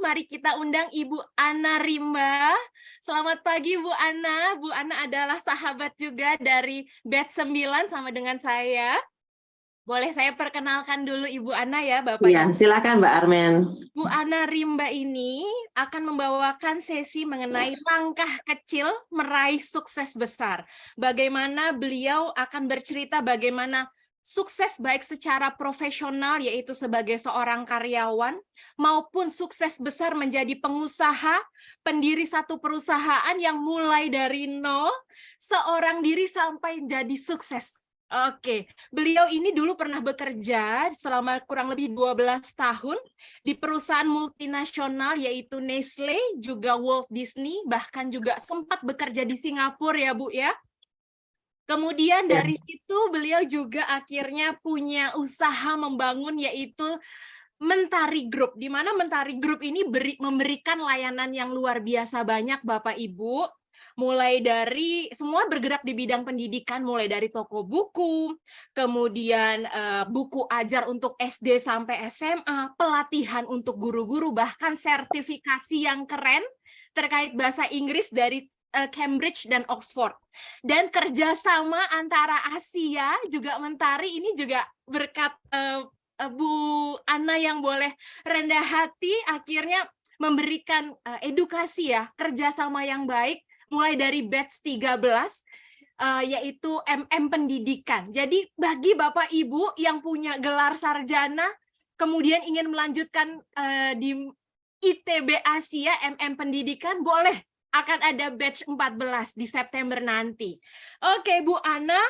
mari kita undang Ibu Ana Rimba. Selamat pagi Bu Ana. Bu Ana adalah sahabat juga dari batch 9 sama dengan saya. Boleh saya perkenalkan dulu Ibu Ana ya, Bapak Iya, Ibu. silakan Mbak Armen. Bu Ana Rimba ini akan membawakan sesi mengenai langkah kecil meraih sukses besar. Bagaimana beliau akan bercerita bagaimana sukses baik secara profesional, yaitu sebagai seorang karyawan, maupun sukses besar menjadi pengusaha, pendiri satu perusahaan yang mulai dari nol, seorang diri sampai jadi sukses. Oke, beliau ini dulu pernah bekerja selama kurang lebih 12 tahun di perusahaan multinasional yaitu Nestle, juga Walt Disney, bahkan juga sempat bekerja di Singapura ya Bu ya. Kemudian dari situ beliau juga akhirnya punya usaha membangun yaitu Mentari Group, di mana Mentari Group ini memberikan layanan yang luar biasa banyak Bapak Ibu, mulai dari semua bergerak di bidang pendidikan, mulai dari toko buku, kemudian buku ajar untuk SD sampai SMA, pelatihan untuk guru-guru, bahkan sertifikasi yang keren terkait bahasa Inggris dari Cambridge dan Oxford. Dan kerjasama antara Asia juga Mentari ini juga berkat Bu Ana yang boleh rendah hati akhirnya memberikan edukasi ya, kerjasama yang baik mulai dari batch 13 yaitu MM Pendidikan. Jadi bagi Bapak Ibu yang punya gelar sarjana kemudian ingin melanjutkan di ITB Asia MM Pendidikan, boleh, akan ada batch 14 di September nanti. Oke, Bu Ana,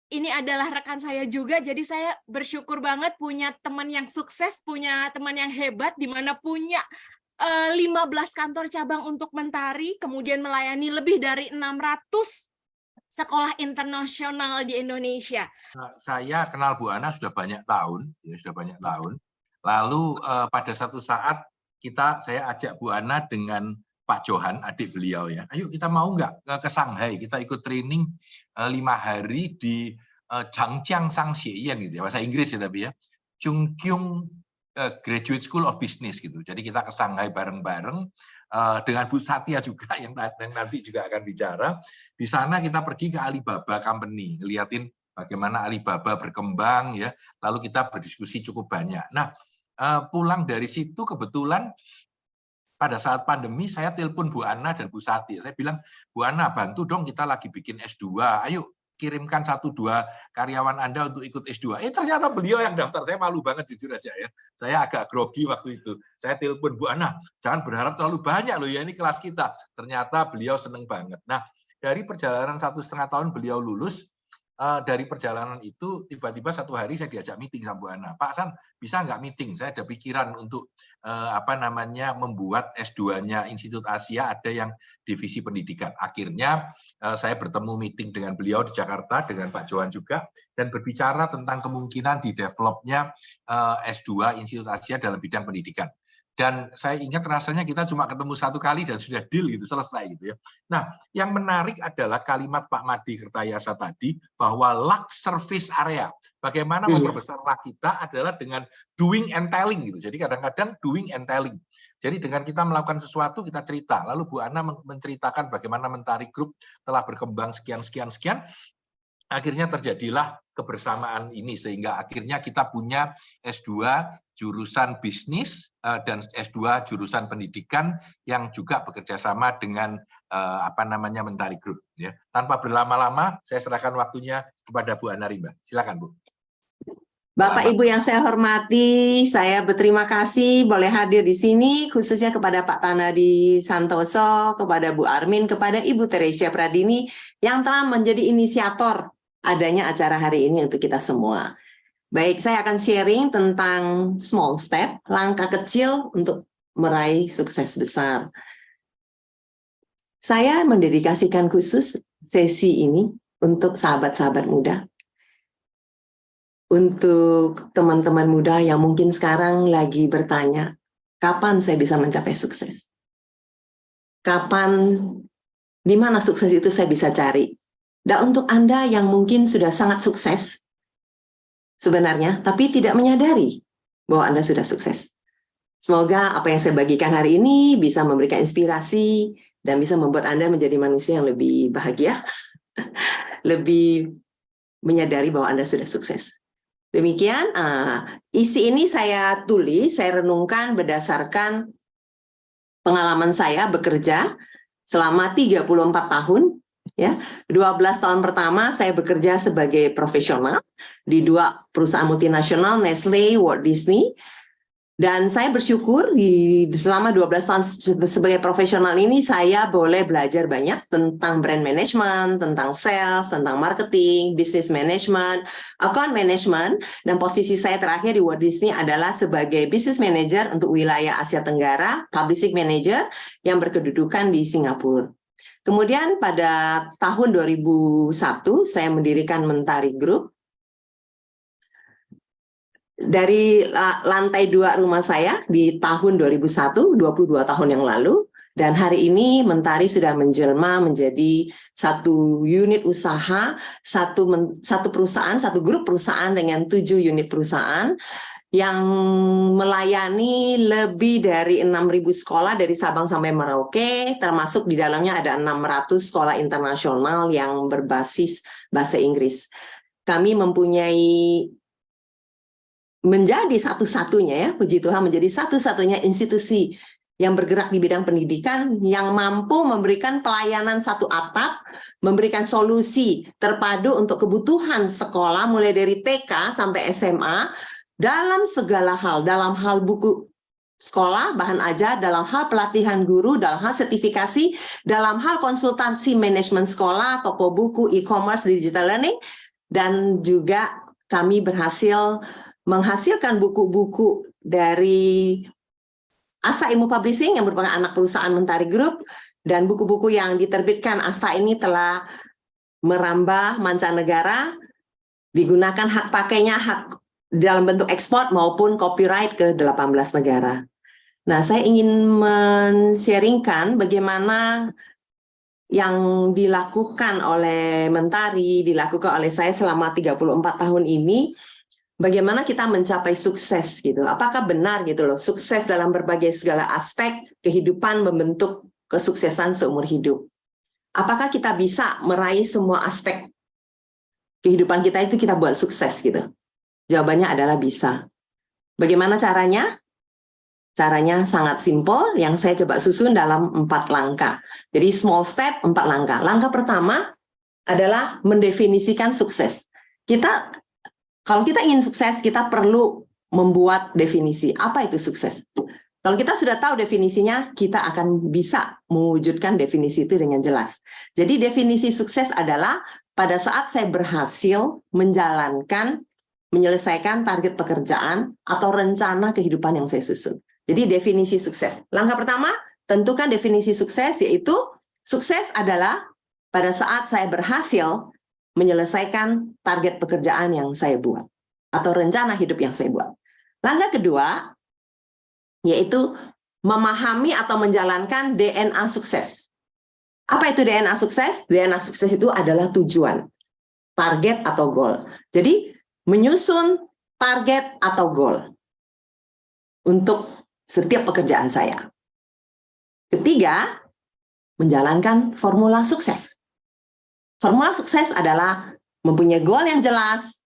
ini adalah rekan saya juga, jadi saya bersyukur banget punya teman yang sukses, punya teman yang hebat, di mana punya 15 kantor cabang untuk Mentari, kemudian melayani lebih dari 600 sekolah internasional di Indonesia. Saya kenal Bu Ana sudah banyak tahun, ya sudah banyak tahun. Lalu pada satu saat saya ajak Bu Ana dengan Pak Johan, adik beliau ya. Ayo kita mau nggak ke Shanghai, kita ikut training 5 hari di Zhangjiang Shangxieyang gitu ya, bahasa Inggris ya tapi ya. Chungkyung Graduate School of Business gitu. Jadi kita ke Shanghai bareng-bareng dengan Bu Satya juga yang nanti juga akan bicara. Di sana kita pergi ke Alibaba Company, ngeliatin bagaimana Alibaba berkembang ya. Lalu kita berdiskusi cukup banyak. Nah, pulang dari situ kebetulan pada saat pandemi saya telepon Bu Ana dan Bu Sati. Saya bilang, Bu Ana bantu dong, kita lagi bikin S2. Ayo kirimkan 1-2 karyawan Anda untuk ikut S2. Ternyata beliau yang daftar. Saya malu banget jujur aja ya. Saya agak grogi waktu itu. Saya telepon, Bu Ana, jangan berharap terlalu banyak loh ya, ini kelas kita. Ternyata beliau seneng banget. Nah, dari perjalanan 1,5 tahun beliau lulus, dari perjalanan itu tiba-tiba satu hari saya diajak meeting sama Bu Ana. Pak San, bisa nggak meeting? Saya ada pikiran untuk membuat S2-nya Institut Asia ada yang divisi pendidikan. Akhirnya saya bertemu meeting dengan beliau di Jakarta dengan Pak Johan juga dan berbicara tentang kemungkinan di developnya S2 Institut Asia dalam bidang pendidikan. Dan saya ingat rasanya kita cuma ketemu 1 kali dan sudah deal gitu, selesai gitu ya. Nah, yang menarik adalah kalimat Pak Madi Kertayasa tadi bahwa luck service area. Bagaimana memperbesar luck kita adalah dengan doing and telling gitu. Jadi kadang-kadang doing and telling. Jadi dengan kita melakukan sesuatu kita cerita. Lalu Bu Ana menceritakan bagaimana Mentari Group telah berkembang sekian. Akhirnya terjadilah kebersamaan ini sehingga akhirnya kita punya S2 jurusan bisnis dan S2 jurusan pendidikan yang juga bekerja sama dengan Mentari Group ya. Tanpa berlama-lama saya serahkan waktunya kepada Bu Ana Rimba. Silakan Bu. Bapak Ibu yang saya hormati, saya berterima kasih boleh hadir di sini, khususnya kepada Pak Tanadi Santoso, kepada Bu Armin, kepada Ibu Teresia Pradini yang telah menjadi inisiator adanya acara hari ini untuk kita semua. Baik, saya akan sharing tentang small step, langkah kecil untuk meraih sukses besar. Saya mendedikasikan khusus sesi ini untuk sahabat-sahabat muda. Untuk teman-teman muda yang mungkin sekarang lagi bertanya, kapan saya bisa mencapai sukses? Kapan, di mana sukses itu saya bisa cari? Dan untuk Anda yang mungkin sudah sangat sukses, sebenarnya, tapi tidak menyadari bahwa Anda sudah sukses. Semoga apa yang saya bagikan hari ini bisa memberikan inspirasi dan bisa membuat Anda menjadi manusia yang lebih bahagia, lebih menyadari bahwa Anda sudah sukses. Demikian, isi ini saya tulis, saya renungkan berdasarkan pengalaman saya bekerja selama 34 tahun. Ya, 12 tahun pertama saya bekerja sebagai profesional di 2 perusahaan multinasional, Nestle, Walt Disney. Dan saya bersyukur selama 12 tahun sebagai profesional ini saya boleh belajar banyak tentang brand management, tentang sales, tentang marketing, business management, account management, dan posisi saya terakhir di Walt Disney adalah sebagai business manager untuk wilayah Asia Tenggara, publishing manager yang berkedudukan di Singapura. Kemudian pada tahun 2001 saya mendirikan Mentari Group. Dari lantai 2 rumah saya di tahun 2001, 22 tahun yang lalu, dan hari ini Mentari sudah menjelma menjadi satu unit usaha, satu perusahaan, satu grup perusahaan dengan 7 unit perusahaan yang melayani lebih dari 6.000 sekolah dari Sabang sampai Merauke, termasuk di dalamnya ada 600 sekolah internasional yang berbasis bahasa Inggris. Kami mempunyai menjadi satu-satunya, ya, puji Tuhan, menjadi satu-satunya institusi yang bergerak di bidang pendidikan yang mampu memberikan pelayanan satu atap, memberikan solusi terpadu untuk kebutuhan sekolah mulai dari TK sampai SMA dalam segala hal, dalam hal buku sekolah, bahan ajar, dalam hal pelatihan guru, dalam hal sertifikasi, dalam hal konsultasi manajemen sekolah, toko buku, e-commerce, digital learning, dan juga kami berhasil menghasilkan buku-buku dari Asta Ilmu Publishing yang merupakan anak perusahaan Mentari Group, dan buku-buku yang diterbitkan Asta ini telah merambah mancanegara, digunakan hak pakainya hak dalam bentuk ekspor maupun copyright ke 18 negara. Nah, saya ingin men-sharingkan bagaimana yang dilakukan oleh Mentari, dilakukan oleh saya selama 34 tahun ini, bagaimana kita mencapai sukses gitu. Apakah benar gitu loh, sukses dalam berbagai segala aspek kehidupan membentuk kesuksesan seumur hidup. Apakah kita bisa meraih semua aspek kehidupan kita itu kita buat sukses gitu? Jawabannya adalah bisa. Bagaimana caranya? Caranya sangat simpel yang saya coba susun dalam 4 langkah. Jadi small step, 4 langkah. Langkah pertama adalah mendefinisikan sukses. Kalau kita ingin sukses, kita perlu membuat definisi. Apa itu sukses? Kalau kita sudah tahu definisinya, kita akan bisa mewujudkan definisi itu dengan jelas. Jadi definisi sukses adalah pada saat saya berhasil menyelesaikan target pekerjaan atau rencana kehidupan yang saya susun. Jadi definisi sukses. Langkah pertama, tentukan definisi sukses, yaitu sukses adalah pada saat saya berhasil menyelesaikan target pekerjaan yang saya buat atau rencana hidup yang saya buat. Langkah kedua yaitu memahami atau menjalankan DNA sukses. Apa itu DNA sukses? DNA sukses itu adalah tujuan, target atau goal. Jadi menyusun target atau goal untuk setiap pekerjaan saya. Ketiga, menjalankan formula sukses. Formula sukses adalah mempunyai goal yang jelas.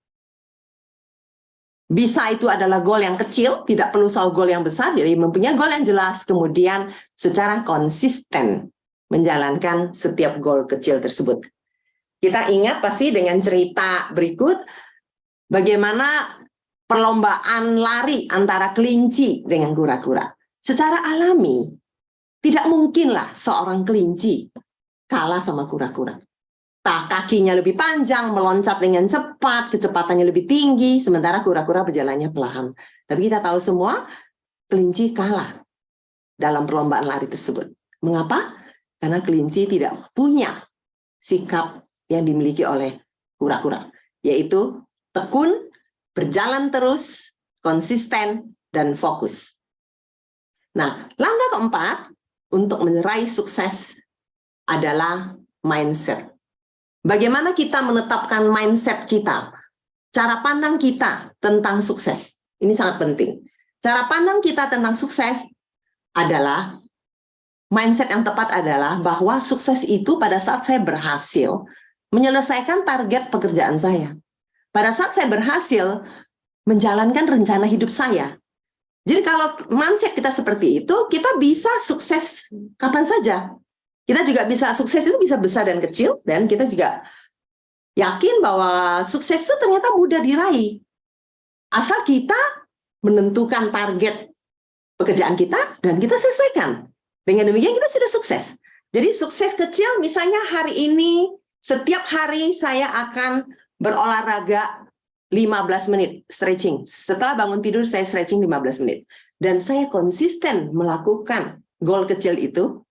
Bisa itu adalah goal yang kecil, tidak perlu selalu goal yang besar. Jadi mempunyai goal yang jelas, kemudian secara konsisten menjalankan setiap goal kecil tersebut. Kita ingat pasti dengan cerita berikut, bagaimana perlombaan lari antara kelinci dengan kura-kura. Secara alami, tidak mungkinlah seorang kelinci kalah sama kura-kura. Kakinya lebih panjang, meloncat dengan cepat, kecepatannya lebih tinggi, sementara kura-kura berjalannya pelan. Tapi kita tahu semua, kelinci kalah dalam perlombaan lari tersebut. Mengapa? Karena kelinci tidak punya sikap yang dimiliki oleh kura-kura, yaitu tekun, berjalan terus, konsisten, dan fokus. Nah, langkah keempat untuk meraih sukses adalah mindset. Bagaimana kita menetapkan mindset kita, cara pandang kita tentang sukses. Ini sangat penting. Cara pandang kita tentang sukses adalah, mindset yang tepat adalah bahwa sukses itu pada saat saya berhasil menyelesaikan target pekerjaan saya. Pada saat saya berhasil menjalankan rencana hidup saya. Jadi kalau mindset kita seperti itu, kita bisa sukses kapan saja. Kita juga bisa, sukses itu bisa besar dan kecil, dan kita juga yakin bahwa sukses itu ternyata mudah diraih. Asal kita menentukan target pekerjaan kita, dan kita selesaikan. Dengan demikian kita sudah sukses. Jadi sukses kecil, misalnya hari ini, setiap hari saya akan berolahraga 15 menit stretching. Setelah bangun tidur saya stretching 15 menit. Dan saya konsisten melakukan goal kecil itu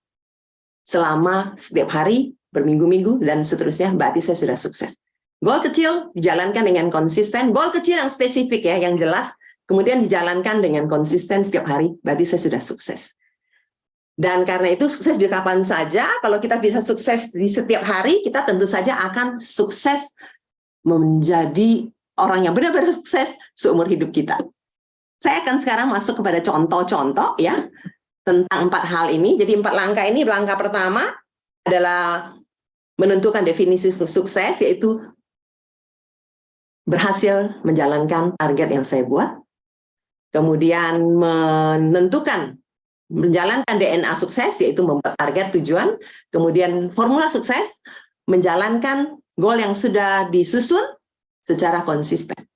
selama setiap hari, berminggu-minggu, dan seterusnya, berarti saya sudah sukses. Goal kecil dijalankan dengan konsisten, goal kecil yang spesifik ya, yang jelas, kemudian dijalankan dengan konsisten setiap hari, berarti saya sudah sukses. Dan karena itu sukses di kapan saja, kalau kita bisa sukses di setiap hari, kita tentu saja akan sukses menjadi orang yang benar-benar sukses seumur hidup kita. Saya akan sekarang masuk kepada contoh-contoh ya tentang 4 hal ini. Jadi 4 langkah ini, langkah pertama adalah menentukan definisi sukses, yaitu berhasil menjalankan target yang saya buat. Kemudian menjalankan DNA sukses, yaitu membuat target tujuan. Kemudian formula sukses, menjalankan goal yang sudah disusun secara konsisten.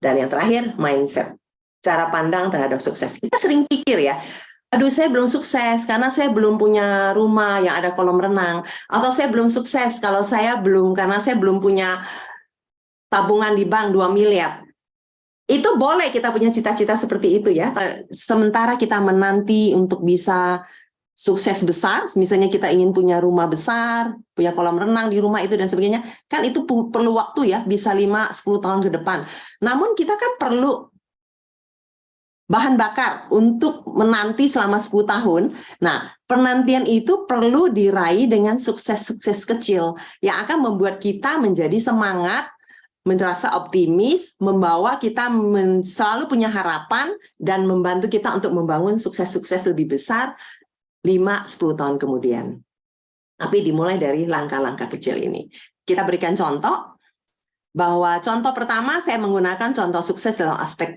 Dan yang terakhir, mindset. Cara pandang terhadap sukses. Kita sering pikir ya, aduh saya belum sukses karena saya belum punya rumah yang ada kolam renang. Atau saya belum sukses karena saya belum punya tabungan di bank 2 miliar. Itu boleh kita punya cita-cita seperti itu ya. Sementara kita menanti untuk bisa sukses besar, misalnya kita ingin punya rumah besar, punya kolam renang di rumah itu dan sebagainya, kan itu perlu waktu ya, bisa 5-10 tahun ke depan. Namun kita kan perlu bahan bakar untuk menanti selama 10 tahun. Nah, penantian itu perlu diraih dengan sukses-sukses kecil yang akan membuat kita menjadi semangat, merasa optimis, membawa kita selalu punya harapan dan membantu kita untuk membangun sukses-sukses lebih besar 5-10 tahun kemudian. Tapi dimulai dari langkah-langkah kecil ini. Kita berikan contoh, bahwa contoh pertama saya menggunakan contoh sukses dalam aspek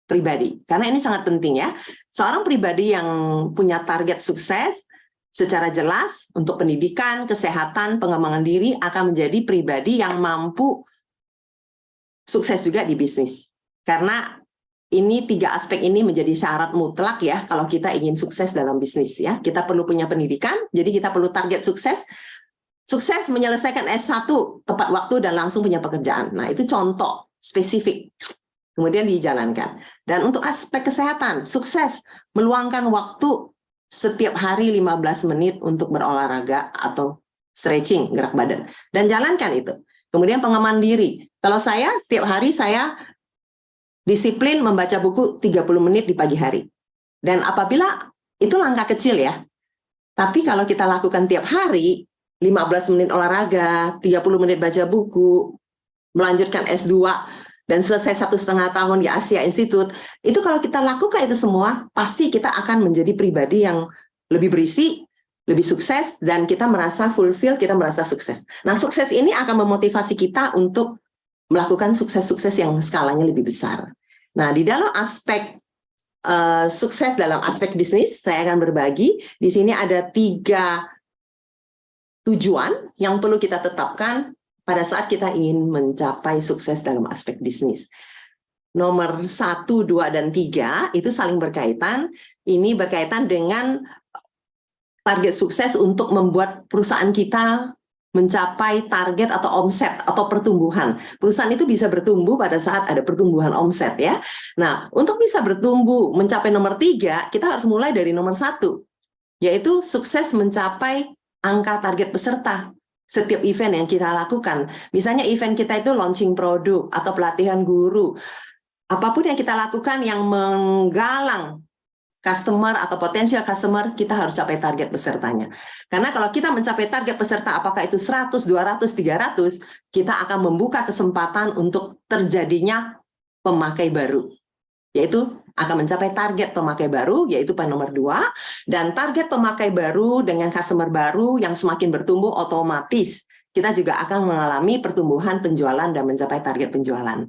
pribadi. Karena ini sangat penting ya. Seorang pribadi yang punya target sukses secara jelas untuk pendidikan, kesehatan, pengembangan diri akan menjadi pribadi yang mampu sukses juga di bisnis. Karena ini 3 aspek ini menjadi syarat mutlak ya kalau kita ingin sukses dalam bisnis ya. Kita perlu punya pendidikan, jadi kita perlu target sukses. Sukses menyelesaikan S1 tepat waktu dan langsung punya pekerjaan. Nah, itu contoh spesifik. Kemudian dijalankan. Dan untuk aspek kesehatan, sukses meluangkan waktu setiap hari 15 menit untuk berolahraga atau stretching, gerak badan. Dan jalankan itu. Kemudian pengembangan diri. Kalau saya setiap hari saya disiplin membaca buku 30 menit di pagi hari. Dan apabila itu langkah kecil ya. Tapi kalau kita lakukan tiap hari, 15 menit olahraga, 30 menit baca buku, melanjutkan S2, dan selesai 1,5 tahun di Asia Institute, itu kalau kita lakukan itu semua, pasti kita akan menjadi pribadi yang lebih berisi, lebih sukses, dan kita merasa fulfill, kita merasa sukses. Nah, sukses ini akan memotivasi kita untuk melakukan sukses-sukses yang skalanya lebih besar. Nah, di dalam aspek sukses dalam aspek bisnis, saya akan berbagi. Di sini ada 3 tujuan yang perlu kita tetapkan pada saat kita ingin mencapai sukses dalam aspek bisnis. Nomor 1, 2, dan 3 itu saling berkaitan. Ini berkaitan dengan target sukses untuk membuat perusahaan kita mencapai target atau omset atau pertumbuhan. Perusahaan itu bisa bertumbuh pada saat ada pertumbuhan omset ya. Nah, untuk bisa bertumbuh mencapai nomor 3, kita harus mulai dari nomor 1, yaitu sukses mencapai angka target peserta setiap event yang kita lakukan. Misalnya event kita itu launching produk atau pelatihan guru. Apapun yang kita lakukan yang menggalang customer atau potensial customer, kita harus capai target pesertanya. Karena kalau kita mencapai target peserta, apakah itu 100, 200, 300, kita akan membuka kesempatan untuk terjadinya pemakai baru. yaitu akan mencapai target pemakai baru, yaitu poin nomor 2, dan target pemakai baru dengan customer baru yang semakin bertumbuh otomatis kita juga akan mengalami pertumbuhan penjualan dan mencapai target penjualan.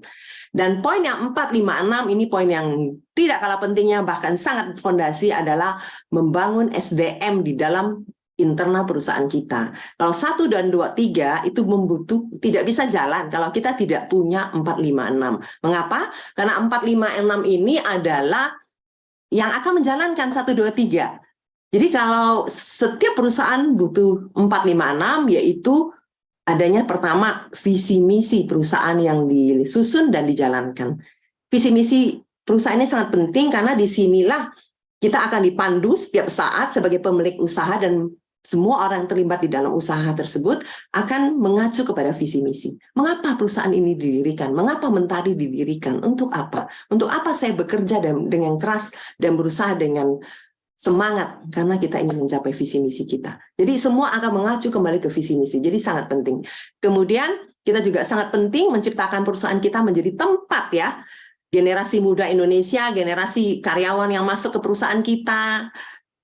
Dan poin yang 4, 5, 6 ini poin yang tidak kalah pentingnya, bahkan sangat fondasi, adalah membangun SDM di dalam internal perusahaan kita. Kalau 1 dan 2, 3 itu tidak bisa jalan kalau kita tidak punya 4, 5, 6. Mengapa? Karena 4, 5, 6 ini adalah yang akan menjalankan 1, 2, 3. Jadi kalau setiap perusahaan butuh 4, 5, 6, yaitu adanya pertama visi misi perusahaan yang disusun dan dijalankan. Visi misi perusahaan ini sangat penting karena disinilah kita akan dipandu setiap saat sebagai pemilik usaha, dan semua orang yang terlibat di dalam usaha tersebut akan mengacu kepada visi misi. Mengapa perusahaan ini didirikan? Mengapa Mentari didirikan? Untuk apa? Untuk apa saya bekerja dengan keras dan berusaha dengan semangat? Karena kita ingin mencapai visi misi kita. Jadi semua akan mengacu kembali ke visi misi. Jadi sangat penting. Kemudian kita juga sangat penting menciptakan perusahaan kita menjadi tempat, ya, generasi muda Indonesia, generasi karyawan yang masuk ke perusahaan kita,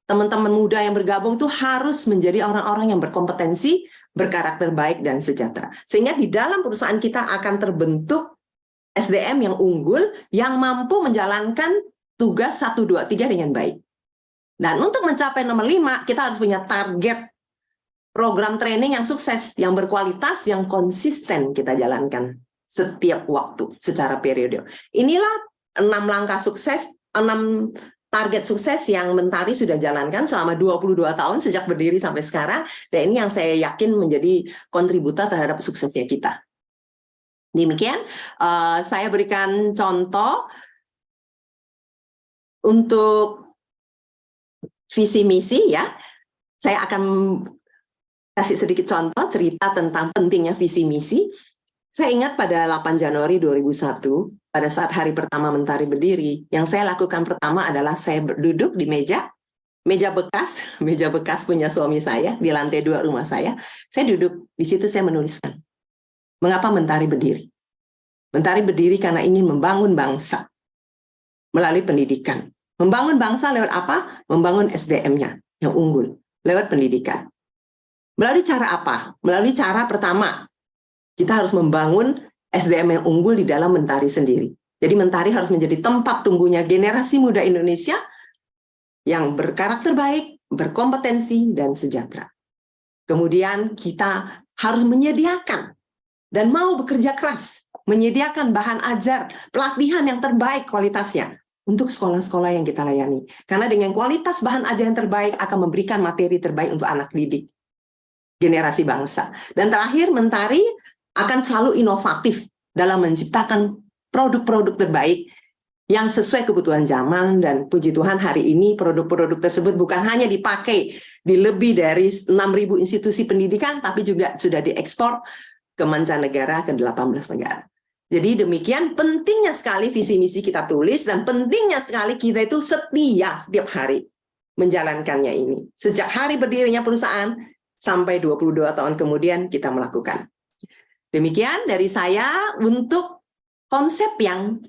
teman-teman muda yang bergabung itu harus menjadi orang-orang yang berkompetensi, berkarakter baik, dan sejahtera. Sehingga di dalam perusahaan kita akan terbentuk SDM yang unggul, yang mampu menjalankan tugas 1, 2, 3 dengan baik. Dan untuk mencapai nomor 5, kita harus punya target program training yang sukses, yang berkualitas, yang konsisten kita jalankan setiap waktu secara periode. Inilah 6 langkah sukses, 6 target sukses yang Mentari sudah jalankan selama 22 tahun sejak berdiri sampai sekarang, dan ini yang saya yakin menjadi kontributor terhadap suksesnya kita. Demikian, saya berikan contoh untuk visi misi, ya. Saya akan kasih sedikit contoh cerita tentang pentingnya visi misi. Saya ingat pada 8 Januari 2001, pada saat hari pertama Mentari berdiri, yang saya lakukan pertama adalah saya duduk di meja bekas punya suami saya, di lantai 2 rumah saya. Saya duduk, di situ saya menuliskan, mengapa Mentari berdiri? Mentari berdiri karena ingin membangun bangsa melalui pendidikan. Membangun bangsa lewat apa? Membangun SDM-nya yang unggul, lewat pendidikan. Melalui cara apa? Melalui cara pertama, kita harus membangun SDM yang unggul di dalam Mentari sendiri. Jadi Mentari harus menjadi tempat tumbuhnya generasi muda Indonesia yang berkarakter baik, berkompetensi, dan sejahtera. Kemudian kita harus menyediakan dan mau bekerja keras, menyediakan bahan ajar, pelatihan yang terbaik kualitasnya untuk sekolah-sekolah yang kita layani. Karena dengan kualitas bahan ajar yang terbaik akan memberikan materi terbaik untuk anak didik generasi bangsa. Dan terakhir, Mentari akan selalu inovatif dalam menciptakan produk-produk terbaik yang sesuai kebutuhan zaman, dan puji Tuhan hari ini produk-produk tersebut bukan hanya dipakai di lebih dari 6.000 institusi pendidikan, tapi juga sudah diekspor ke mancanegara, ke 18 negara. Jadi demikian pentingnya sekali visi misi kita tulis, dan pentingnya sekali kita itu setia setiap hari menjalankannya ini. Sejak hari berdirinya perusahaan sampai 22 tahun kemudian kita melakukan. Demikian dari saya untuk konsep yang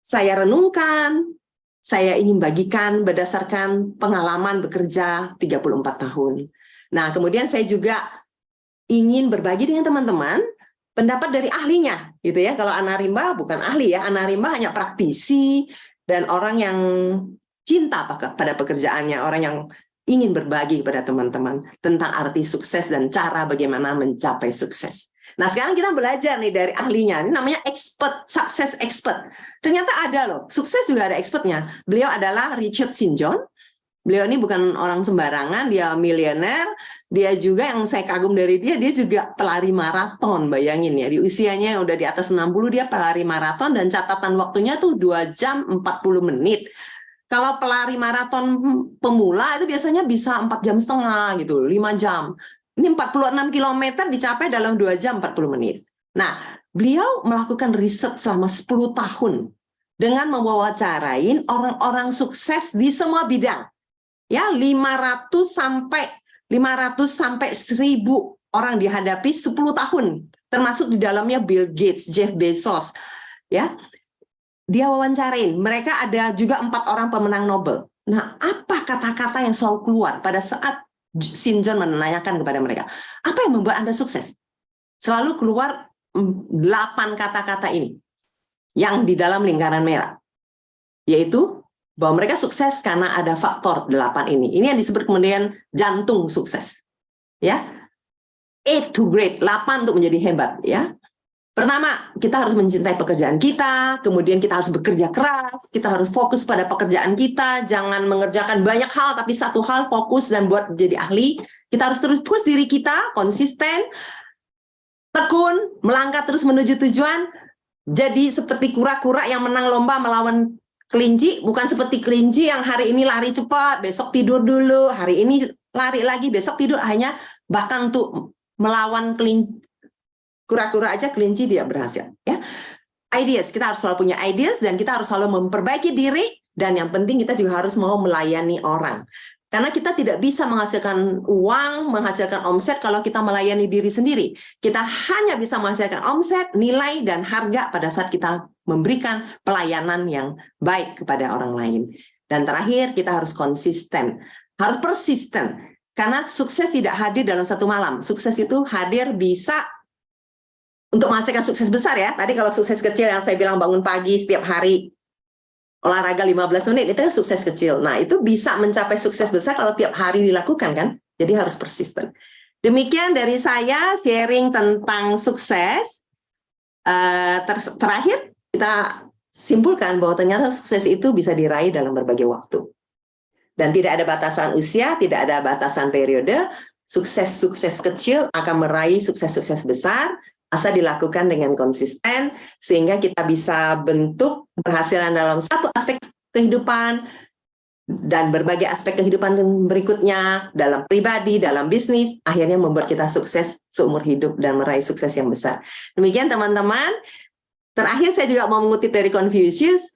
saya renungkan, saya ingin bagikan berdasarkan pengalaman bekerja 34 tahun. Nah, kemudian saya juga ingin berbagi dengan teman-teman pendapat dari ahlinya, gitu ya. Kalau Ana Rimba bukan ahli, ya. Ana Rimba hanya praktisi dan orang yang cinta pada pekerjaannya, orang yang ingin berbagi kepada teman-teman tentang arti sukses dan cara bagaimana mencapai sukses. Nah, sekarang kita belajar nih dari ahlinya. Ini namanya expert, success expert. Ternyata ada loh, sukses juga ada expertnya. Beliau adalah Richard St. John. Beliau ini bukan orang sembarangan, dia miliuner. Dia juga yang saya kagum dari dia juga pelari maraton. Bayangin ya, di usianya udah di atas 60 dia pelari maraton, dan catatan waktunya tuh 2 jam 40 menit. Kalau pelari maraton pemula itu biasanya bisa 4,5 jam gitu, 5 jam. Ini 46 km dicapai dalam 2 jam 40 menit. Nah, beliau melakukan riset selama 10 tahun dengan mewawancarain orang-orang sukses di semua bidang. Ya, 500 sampai 1.000 orang dihadapi 10 tahun, termasuk di dalamnya Bill Gates, Jeff Bezos, ya. dia wawancarain, mereka ada juga 4 orang pemenang Nobel. Nah, apa kata-kata yang selalu keluar pada saat St. John menanyakan kepada mereka, apa yang membuat Anda sukses? Selalu keluar 8 kata-kata ini yang di dalam lingkaran merah, yaitu bahwa mereka sukses karena ada faktor 8 ini. Ini yang disebut kemudian jantung sukses. Ya, 8 to great, 8 untuk menjadi hebat. Ya, pertama, kita harus mencintai pekerjaan kita, kemudian kita harus bekerja keras, kita harus fokus pada pekerjaan kita, jangan mengerjakan banyak hal, tapi satu hal fokus dan buat jadi ahli. Kita harus terus push diri kita, konsisten, tekun, melangkah terus menuju tujuan, jadi seperti kura-kura yang menang lomba melawan kelinci, bukan seperti kelinci yang hari ini lari cepat, besok tidur dulu, hari ini lari lagi, besok tidur, hanya bahkan untuk melawan kelinci, kura-kura aja kelinci tidak berhasil. Ya, ideas, kita harus selalu punya ideas dan kita harus selalu memperbaiki diri, dan yang penting kita juga harus mau melayani orang. Karena kita tidak bisa menghasilkan uang, menghasilkan omset kalau kita melayani diri sendiri. Kita hanya bisa menghasilkan omset, nilai, dan harga pada saat kita memberikan pelayanan yang baik kepada orang lain. Dan terakhir, kita harus konsisten, harus persisten. Karena sukses tidak hadir dalam satu malam. Sukses itu hadir bisa untuk menghasilkan sukses besar ya. Tadi kalau sukses kecil yang saya bilang bangun pagi setiap hari, olahraga 15 menit, itu kan sukses kecil. Nah, itu bisa mencapai sukses besar kalau tiap hari dilakukan kan. Jadi harus persisten. Demikian dari saya sharing tentang sukses. Terakhir, kita simpulkan bahwa ternyata sukses itu bisa diraih dalam berbagai waktu. Dan tidak ada batasan usia, tidak ada batasan periode. Sukses-sukses kecil akan meraih sukses-sukses besar, asal dilakukan dengan konsisten, sehingga kita bisa bentuk keberhasilan dalam satu aspek kehidupan, dan berbagai aspek kehidupan berikutnya, dalam pribadi, dalam bisnis, akhirnya membuat kita sukses seumur hidup dan meraih sukses yang besar. Demikian teman-teman. Terakhir saya juga mau mengutip dari Confucius,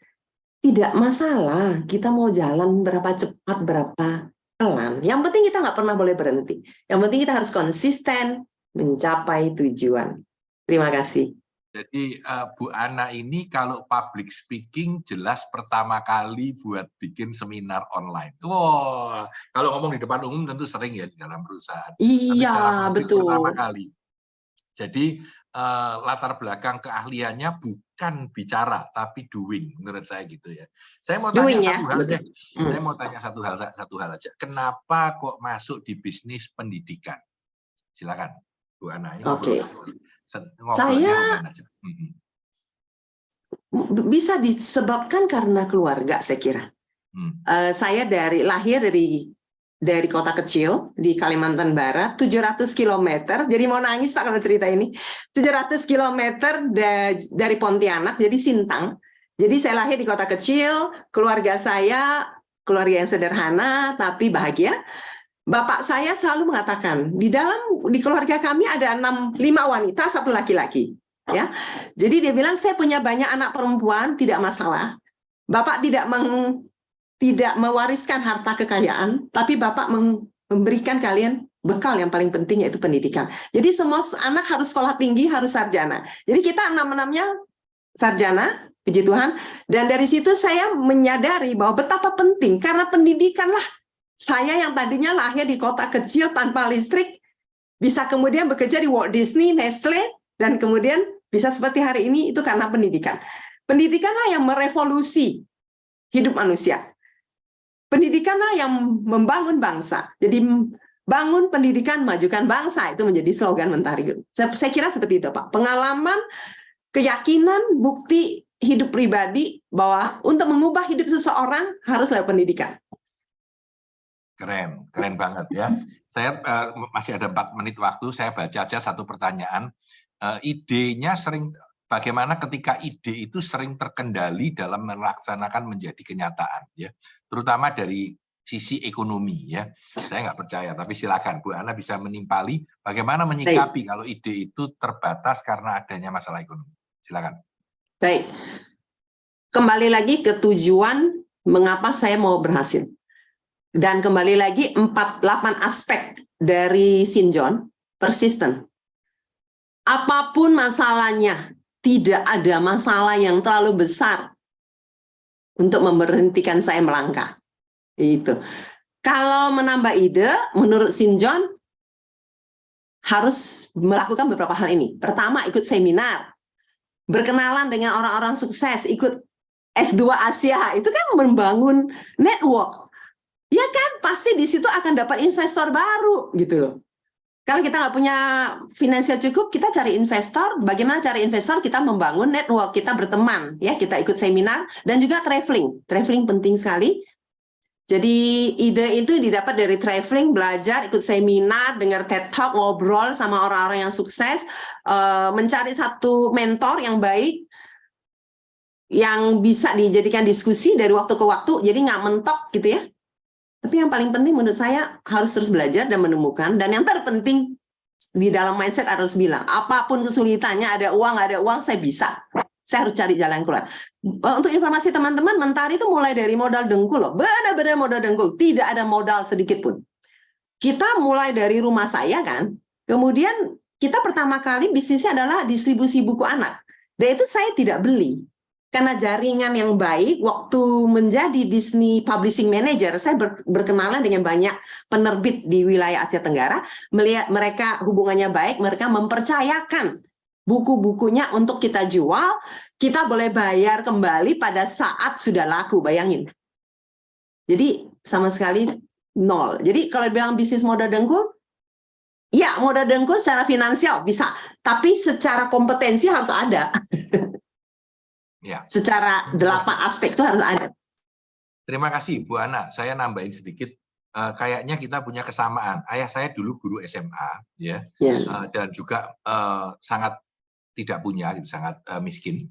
tidak masalah kita mau jalan berapa cepat, berapa pelan. Yang penting kita nggak pernah boleh berhenti. Yang penting kita harus konsisten mencapai tujuan. Terima kasih. Jadi Bu Ana ini kalau public speaking jelas pertama kali buat bikin seminar online. Wow, kalau ngomong di depan umum tentu sering ya di dalam perusahaan. Iya, betul. Pertama kali. Jadi latar belakang keahliannya bukan bicara tapi doing, menurut saya gitu ya. Saya mau tanya satu hal deh. Saya mau tanya satu hal aja. Kenapa kok masuk di bisnis pendidikan? Silakan Bu Ana. Oke. Saya bisa disebabkan karena keluarga, saya kira. Saya lahir dari kota kecil di Kalimantan Barat, 700 km. Jadi mau nangis Pak kalau cerita ini. 700 km dari Pontianak, jadi Sintang. Jadi saya lahir di kota kecil, keluarga saya keluarga yang sederhana tapi bahagia. Bapak saya selalu mengatakan, di keluarga kami ada 5 wanita, 1 laki-laki. Ya, jadi dia bilang, saya punya banyak anak perempuan, tidak masalah. Bapak tidak mewariskan harta kekayaan, tapi Bapak memberikan kalian bekal yang paling penting, yaitu pendidikan. Jadi semua anak harus sekolah tinggi, harus sarjana. Jadi kita 6-6-nya sarjana, puji Tuhan. Dan dari situ saya menyadari bahwa betapa penting, karena pendidikanlah saya yang tadinya lahir di kota kecil tanpa listrik, bisa kemudian bekerja di Walt Disney, Nestle, dan kemudian bisa seperti hari ini, itu karena pendidikan. Pendidikanlah yang merevolusi hidup manusia. Pendidikanlah yang membangun bangsa. Jadi bangun pendidikan, majukan bangsa, itu menjadi slogan Mentari Group. Saya kira seperti itu, Pak. Pengalaman, keyakinan, bukti hidup pribadi bahwa untuk mengubah hidup seseorang harus lewat pendidikan. Keren banget ya. Saya masih ada 4 menit waktu, saya baca aja satu pertanyaan. Idenya bagaimana ketika ide itu sering terkendali dalam melaksanakan menjadi kenyataan, ya, terutama dari sisi ekonomi, ya. Saya nggak percaya, tapi silakan Bu Ana bisa menimpali bagaimana menyikapi kalau ide itu terbatas karena adanya masalah ekonomi. Silakan. Baik. Kembali lagi ke tujuan mengapa saya mau berhasil. Dan kembali lagi 8 aspek dari St. John, persisten. Apapun masalahnya, tidak ada masalah yang terlalu besar untuk memberhentikan saya melangkah. Itu. Kalau menambah ide, menurut Sinjon harus melakukan beberapa hal ini. Pertama, ikut seminar, berkenalan dengan orang-orang sukses, ikut S2 Asia, itu kan membangun network. Ya kan, pasti di situ akan dapat investor baru gitu loh. Kalau kita nggak punya finansial cukup, kita cari investor. Bagaimana cari investor? Kita membangun network, kita berteman, ya, kita ikut seminar dan juga traveling. Traveling penting sekali. Jadi ide itu didapat dari traveling, belajar, ikut seminar, dengar TED Talk, ngobrol sama orang-orang yang sukses, mencari satu mentor yang baik, yang bisa dijadikan diskusi dari waktu ke waktu, jadi nggak mentok gitu ya. Tapi yang paling penting menurut saya harus terus belajar dan menemukan. Dan yang terpenting di dalam mindset harus bilang, apapun kesulitannya, ada uang, nggak ada uang, saya bisa. Saya harus cari jalan keluar. Untuk informasi teman-teman, Mentari itu mulai dari modal dengkul loh. Benar-benar modal dengkul. Tidak ada modal sedikit pun. Kita mulai dari rumah saya kan. Kemudian kita pertama kali bisnisnya adalah distribusi buku anak. Dan itu saya tidak beli. Karena jaringan yang baik, waktu menjadi Disney Publishing Manager, saya berkenalan dengan banyak penerbit di wilayah Asia Tenggara, melihat mereka hubungannya baik, mereka mempercayakan buku-bukunya untuk kita jual, kita boleh bayar kembali pada saat sudah laku, bayangin. Jadi sama sekali nol. Jadi kalau bilang bisnis modal dengkul, ya modal dengkul secara finansial bisa, tapi secara kompetensi harus ada. Ya. Secara 8 aspek itu harus ada. Terima kasih Bu Ana. Saya nambahin sedikit. Kayaknya kita punya kesamaan. Ayah saya dulu guru SMA, ya, dan juga sangat tidak punya, sangat miskin.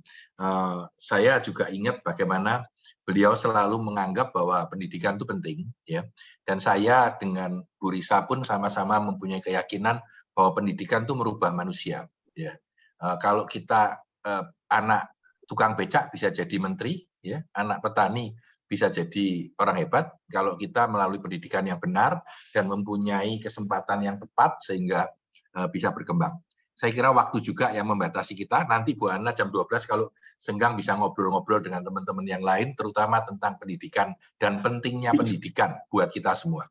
Saya juga ingat bagaimana beliau selalu menganggap bahwa pendidikan itu penting, ya. Dan saya dengan Bu Risa pun sama-sama mempunyai keyakinan bahwa pendidikan itu merubah manusia, ya. Kalau kita anak tukang becak bisa jadi menteri, ya, anak petani bisa jadi orang hebat kalau kita melalui pendidikan yang benar dan mempunyai kesempatan yang tepat sehingga bisa berkembang. Saya kira waktu juga yang membatasi kita. Nanti Bu Ana jam 12 kalau senggang bisa ngobrol-ngobrol dengan teman-teman yang lain, terutama tentang pendidikan dan pentingnya pendidikan buat kita semua.